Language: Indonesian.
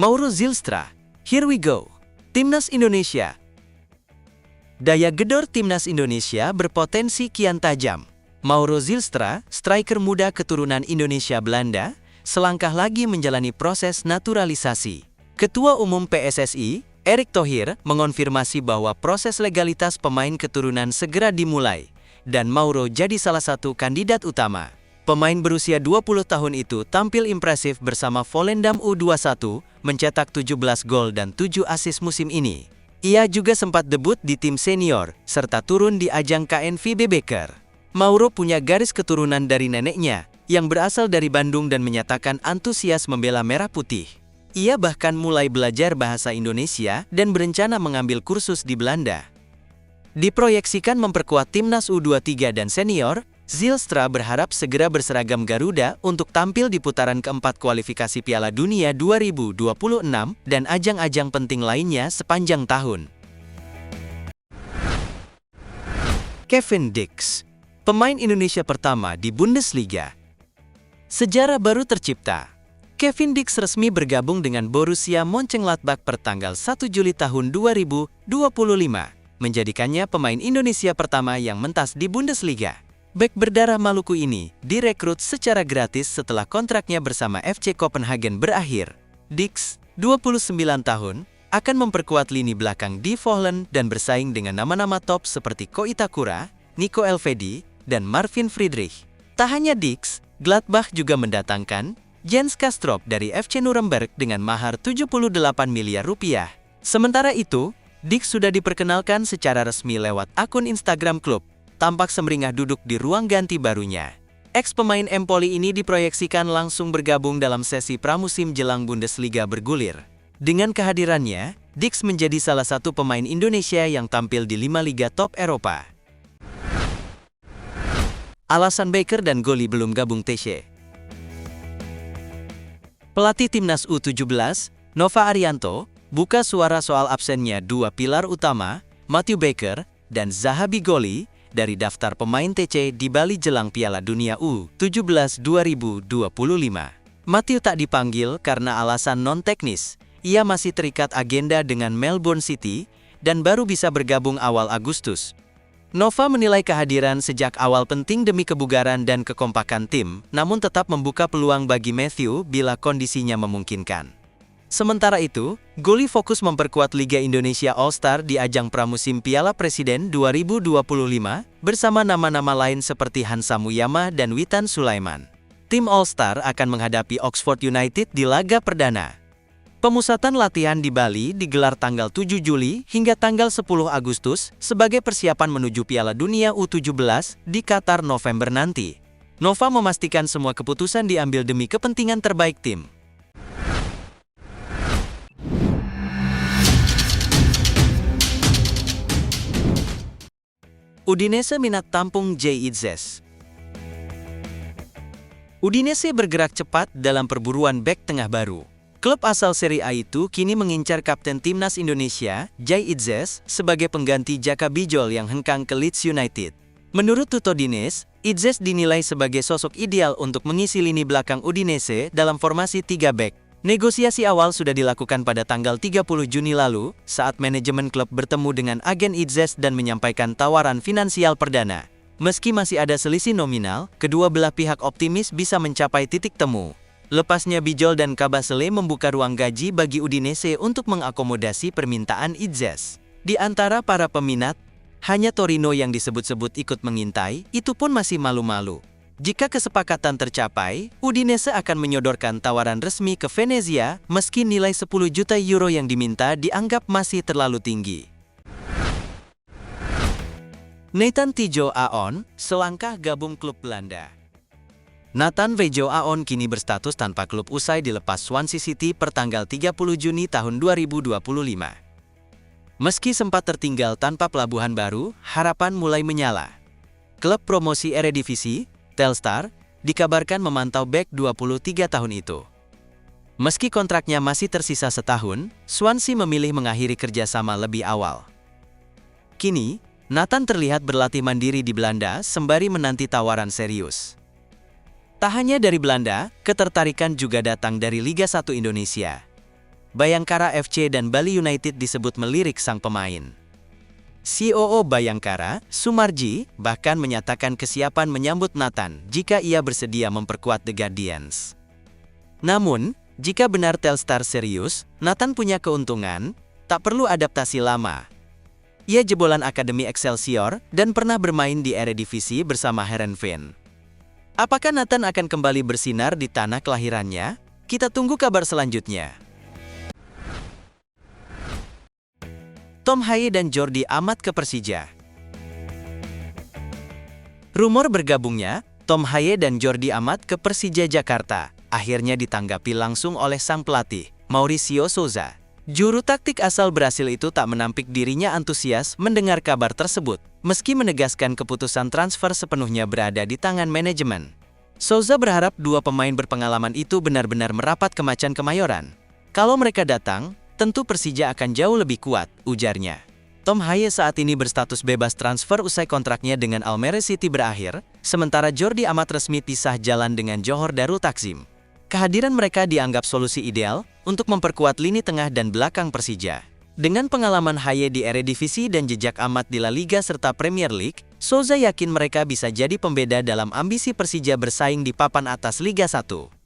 Mauro Zylstra, here we go. Timnas Indonesia. Daya gedor Timnas Indonesia berpotensi kian tajam. Mauro Zylstra, striker muda keturunan Indonesia Belanda, selangkah lagi menjalani proses naturalisasi. Ketua Umum PSSI, Erick Thohir, mengonfirmasi bahwa proses legalitas pemain keturunan segera dimulai, dan Mauro jadi salah satu kandidat utama. Pemain berusia 20 tahun itu tampil impresif bersama Volendam U21, mencetak 17 gol dan 7 assist musim ini. Ia juga sempat debut di tim senior, serta turun di ajang KNVB Beker. Mauro punya garis keturunan dari neneknya, yang berasal dari Bandung dan menyatakan antusias membela Merah Putih. Ia bahkan mulai belajar bahasa Indonesia dan berencana mengambil kursus di Belanda. Diproyeksikan memperkuat timnas U23 dan senior, Zylstra berharap segera berseragam Garuda untuk tampil di putaran keempat kualifikasi Piala Dunia 2026 dan ajang-ajang penting lainnya sepanjang tahun. Kevin Dix, pemain Indonesia pertama di Bundesliga. Sejarah baru tercipta. Kevin Dix resmi bergabung dengan Borussia Mönchengladbach pertanggal 1 Juli tahun 2025, menjadikannya pemain Indonesia pertama yang mentas di Bundesliga. Bek berdarah Maluku ini direkrut secara gratis setelah kontraknya bersama FC Copenhagen berakhir. Dix, 29 tahun, akan memperkuat lini belakang di Volendam dan bersaing dengan nama-nama top seperti Ko Itakura, Nico Elvedi, dan Marvin Friedrich. Tak hanya Dix, Gladbach juga mendatangkan Jens Kastrop dari FC Nuremberg dengan mahar 78 miliar rupiah. Sementara itu, Dix sudah diperkenalkan secara resmi lewat akun Instagram klub, tampak semeringah duduk di ruang ganti barunya. Ex-pemain Empoli ini diproyeksikan langsung bergabung dalam sesi pramusim jelang Bundesliga bergulir. Dengan kehadirannya, Dix menjadi salah satu pemain Indonesia yang tampil di 5 liga top Eropa. Alasan Baker dan Goli belum gabung TC. Pelatih Timnas U17, Nova Arianto, buka suara soal absennya dua pilar utama, Matthew Baker dan Zahabi Goli, dari daftar pemain TC di Bali jelang Piala Dunia U17 2025. Matthew tak dipanggil karena alasan non-teknis. Ia masih terikat agenda dengan Melbourne City dan baru bisa bergabung awal Agustus. Nova menilai kehadiran sejak awal penting demi kebugaran dan kekompakan tim, namun tetap membuka peluang bagi Matthew bila kondisinya memungkinkan. Sementara itu, Goli fokus memperkuat Liga Indonesia All-Star di ajang pramusim Piala Presiden 2025 bersama nama-nama lain seperti Hansa Muyama dan Witan Sulaiman. Tim All-Star akan menghadapi Oxford United di laga perdana. Pemusatan latihan di Bali digelar tanggal 7 Juli hingga tanggal 10 Agustus sebagai persiapan menuju Piala Dunia U17 di Qatar November nanti. Nova memastikan semua keputusan diambil demi kepentingan terbaik tim. Udinese minat tampung Jay Itzes. Udinese bergerak cepat dalam perburuan bek tengah baru. Klub asal Serie A itu kini mengincar kapten timnas Indonesia, Jay Itzes, sebagai pengganti Jaka Bijol yang hengkang ke Leeds United. Menurut Tutodines, Itzes dinilai sebagai sosok ideal untuk mengisi lini belakang Udinese dalam formasi 3 bek. Negosiasi awal sudah dilakukan pada tanggal 30 Juni lalu, saat manajemen klub bertemu dengan agen Itzes dan menyampaikan tawaran finansial perdana. Meski masih ada selisih nominal, kedua belah pihak optimis bisa mencapai titik temu. Lepasnya Bijol dan Kabasele membuka ruang gaji bagi Udinese untuk mengakomodasi permintaan Itzes. Di antara para peminat, hanya Torino yang disebut-sebut ikut mengintai, itu pun masih malu-malu. Jika kesepakatan tercapai, Udinese akan menyodorkan tawaran resmi ke Venezia, meski nilai 10 juta euro yang diminta dianggap masih terlalu tinggi. Nathan Tejo Aon, selangkah gabung klub Belanda. Nathan Tejo Aon kini berstatus tanpa klub usai dilepas Swansea City pertanggal 30 Juni tahun 2025. Meski sempat tertinggal tanpa pelabuhan baru, harapan mulai menyala. Klub promosi Eredivisie, Telstar, dikabarkan memantau bek 23 tahun itu. Meski kontraknya masih tersisa setahun, Swansea memilih mengakhiri kerjasama lebih awal. Kini, Nathan terlihat berlatih mandiri di Belanda sembari menanti tawaran serius. Tak hanya dari Belanda, ketertarikan juga datang dari Liga 1 Indonesia. Bayangkara FC dan Bali United disebut melirik sang pemain. COO Bayangkara, Sumarji, bahkan menyatakan kesiapan menyambut Nathan jika ia bersedia memperkuat The Guardians. Namun, jika benar Telstar serius, Nathan punya keuntungan, tak perlu adaptasi lama. Ia jebolan Akademi Excelsior dan pernah bermain di Eredivisie bersama Heerenveen. Apakah Nathan akan kembali bersinar di tanah kelahirannya? Kita tunggu kabar selanjutnya. Tom Haye dan Jordi Amat ke Persija. Rumor bergabungnya Tom Haye dan Jordi Amat ke Persija Jakarta akhirnya ditanggapi langsung oleh sang pelatih, Mauricio Souza. Juru taktik asal Brasil itu tak menampik dirinya antusias mendengar kabar tersebut, meski menegaskan keputusan transfer sepenuhnya berada di tangan manajemen. Souza berharap dua pemain berpengalaman itu benar-benar merapat ke Macan Kemayoran. Kalau mereka datang, tentu Persija akan jauh lebih kuat, ujarnya. Tom Haye saat ini berstatus bebas transfer usai kontraknya dengan Almere City berakhir, sementara Jordi Amat resmi pisah jalan dengan Johor Darul Takzim. Kehadiran mereka dianggap solusi ideal untuk memperkuat lini tengah dan belakang Persija. Dengan pengalaman Haye di Eredivisie dan jejak Amat di La Liga serta Premier League, Souza yakin mereka bisa jadi pembeda dalam ambisi Persija bersaing di papan atas Liga 1.